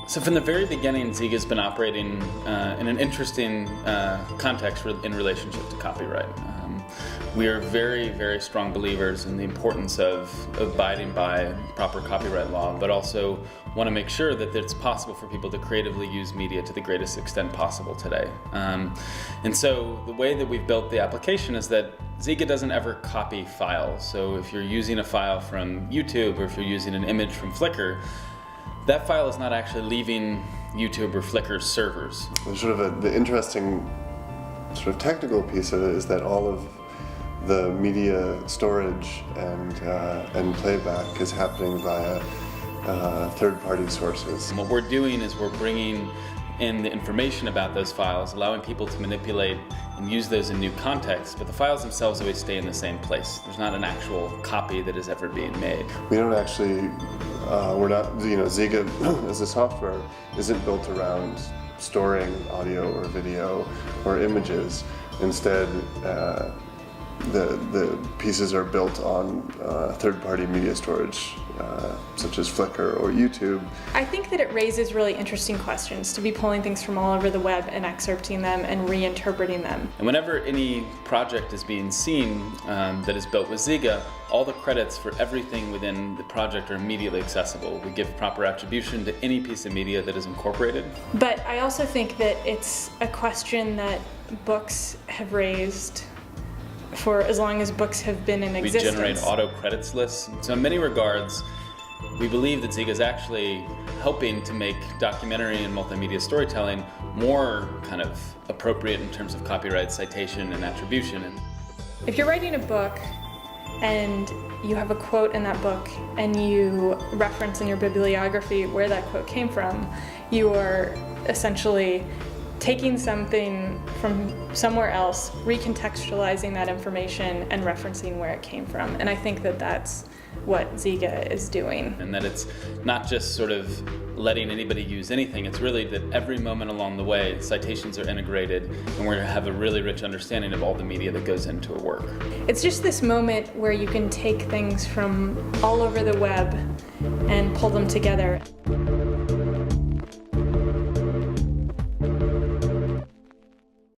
So from the very beginning, Zeega's been operating in an interesting context in relationship to copyright. We are very, very strong believers in the importance of abiding by proper copyright law, but also want to make sure that it's possible for people to creatively use media to the greatest extent possible today. And so the way that we've built the application is that Zeega doesn't ever copy files. So if you're using a file from YouTube or if you're using an image from Flickr, that file is not actually leaving YouTube or Flickr's servers. The interesting sort of technical piece of it is that all of the media storage and playback is happening via third-party sources. And what we're doing is we're bringing in the information about those files, allowing people to manipulate and use those in new contexts, but the files themselves always stay in the same place. There's not an actual copy that is ever being made. We don't actually, Zeega as a software isn't built around storing audio or video or images. Instead, the pieces are built on third-party media storage, such as Flickr or YouTube. I think that it raises really interesting questions to be pulling things from all over the web and excerpting them and reinterpreting them. And whenever any project is being seen that is built with Zeega, all the credits for everything within the project are immediately accessible. We give proper attribution to any piece of media that is incorporated. But I also think that it's a question that books have raised for as long as books have been in existence. We generate auto credits lists. So in many regards, we believe that Zeega is actually helping to make documentary and multimedia storytelling more kind of appropriate in terms of copyright citation and attribution. If you're writing a book and you have a quote in that book and you reference in your bibliography where that quote came from, you are essentially taking something from somewhere else, recontextualizing that information, and referencing where it came from. And I think that that's what Zeega is doing. And that it's not just sort of letting anybody use anything, it's really that every moment along the way, citations are integrated, and we're going to have a really rich understanding of all the media that goes into a work. It's just this moment where you can take things from all over the web and pull them together.